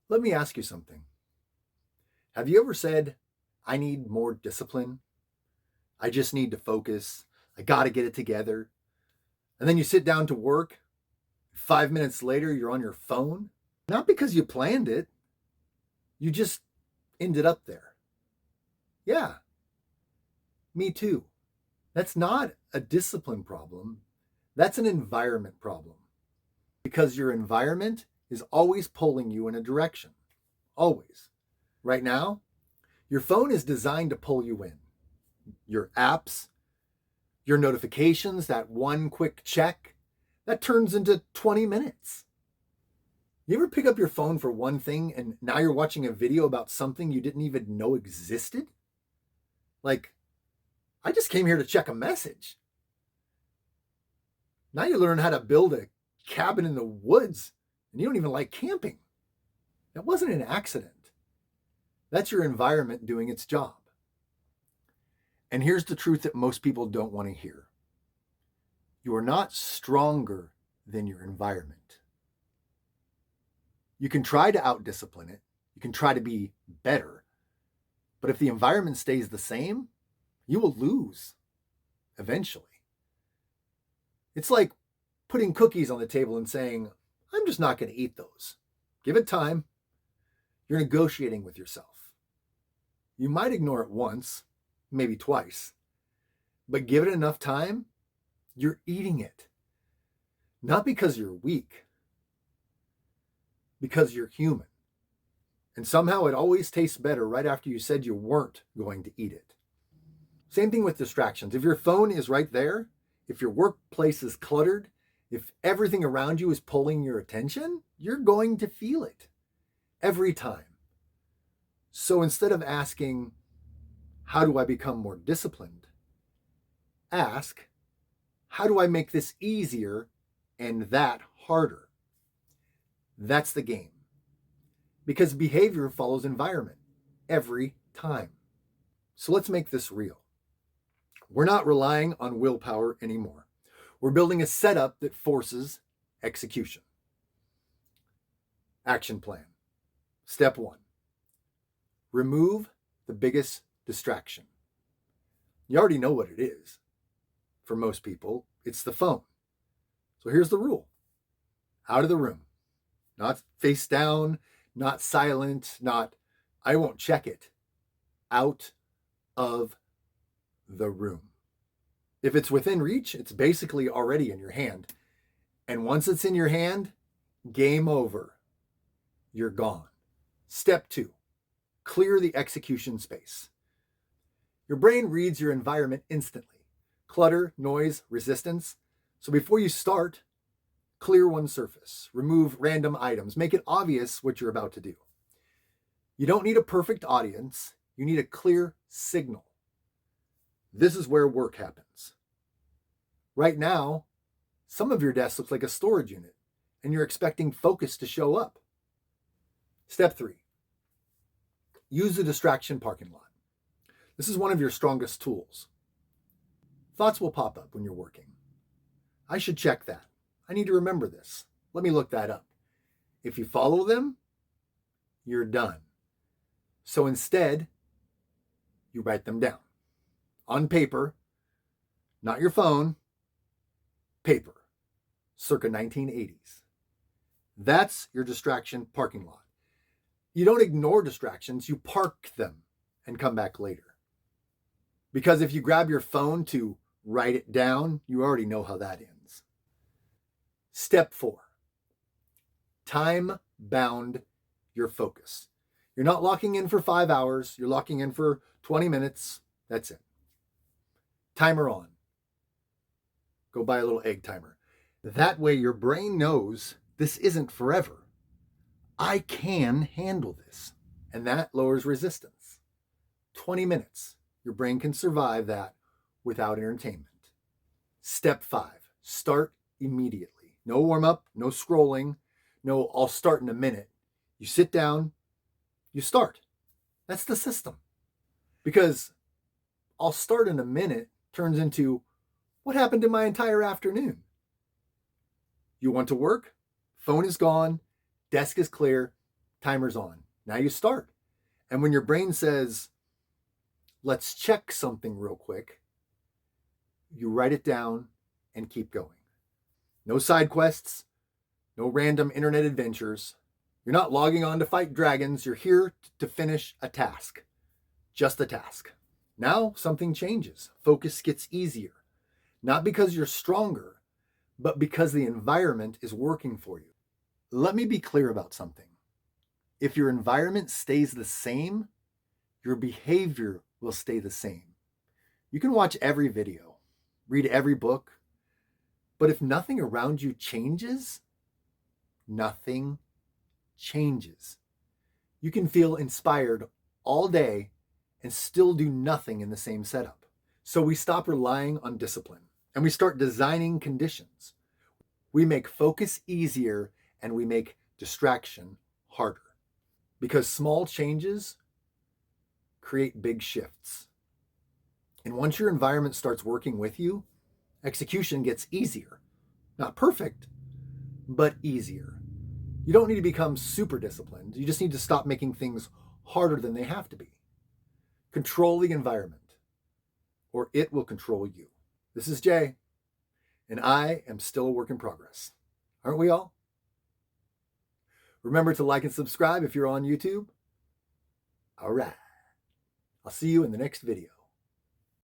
Let me ask you something. Have you ever said, I need more discipline? I just need to focus. I got to get it together. And then you sit down to work. 5 minutes later, you're on your phone. Not because you planned it, you just ended up there. Yeah, me too. That's not a discipline problem. That's an environment problem. Because your environment is always pulling you in a direction. Always. Right now, your phone is designed to pull you in. Your apps, your notifications, that one quick check, that turns into 20 minutes. You ever pick up your phone for one thing and now you're watching a video about something you didn't even know existed? Like, I just came here to check a message. Now you learn how to build a cabin in the woods and you don't even like camping. That wasn't an accident. That's your environment doing its job. And here's the truth that most people don't want to hear. You are not stronger than your environment. You can try to out-discipline it. You can try to be better. But if the environment stays the same, you will lose eventually. It's like putting cookies on the table and saying, I'm just not going to eat those. Give it time. You're negotiating with yourself. You might ignore it once, maybe twice, but give it enough time, you're eating it. Not because you're weak, because you're human. And somehow it always tastes better right after you said you weren't going to eat it. Same thing with distractions. If your phone is right there, if your workplace is cluttered, if everything around you is pulling your attention, you're going to feel it every time. So instead of asking, how do I become more disciplined? Ask, how do I make this easier and that harder? That's the game. Because behavior follows environment every time. So let's make this real. We're not relying on willpower anymore. We're building a setup that forces execution. Action plan. Step 1. Remove the biggest distraction. You already know what it is. For most people, it's the phone. So here's the rule. Out of the room. Not face down, not silent, not, I won't check it. Out of the room. If it's within reach, it's basically already in your hand. And once it's in your hand, game over. You're gone. Step 2. Clear the execution space. Your brain reads your environment instantly. Clutter, noise, resistance. So before you start, clear one surface. Remove random items. Make it obvious what you're about to do. You don't need a perfect audience. You need a clear signal. This is where work happens. Right now, some of your desk looks like a storage unit, and you're expecting focus to show up. Step 3. Use the distraction parking lot. This is one of your strongest tools. Thoughts will pop up when you're working. I should check that. I need to remember this. Let me look that up. If you follow them, you're done. So instead, you write them down. On paper, not your phone, paper, circa 1980s. That's your distraction parking lot. You don't ignore distractions, you park them and come back later. Because if you grab your phone to write it down, you already know how that ends. Step 4. Time bound your focus. You're not locking in for 5 hours, you're locking in for 20 minutes. That's it. Timer on. Go buy a little egg timer. That way your brain knows this isn't forever. I can handle this. And that lowers resistance. 20 minutes. Your brain can survive that without entertainment. Step 5. Start immediately. No warm up, no scrolling, no I'll start in a minute. You sit down, you start. That's the system. Because I'll start in a minute turns into what happened to my entire afternoon? You want to work? Phone is gone, desk is clear, Timer's on. Now you start. And when your brain says, let's check something real quick, you write it down and keep going. No side quests, no random internet adventures. You're not logging on to fight dragons. You're here to finish a task. Just a task. Now something changes. Focus gets easier. Not because you're stronger, but because the environment is working for you. Let me be clear about something. If your environment stays the same, your behavior will stay the same. You can watch every video, read every book, but if nothing around you changes, nothing changes. You can feel inspired all day and still do nothing in the same setup. So we stop relying on discipline and we start designing conditions. We make focus easier and we make distraction harder. Because small changes create big shifts. And once your environment starts working with you, execution gets easier. Not perfect, but easier. You don't need to become super disciplined. You just need to stop making things harder than they have to be. Control the environment, or it will control you. This is Jay, and I am still a work in progress. Aren't we all? Remember to like and subscribe if you're on YouTube. All right. I'll see you in the next video.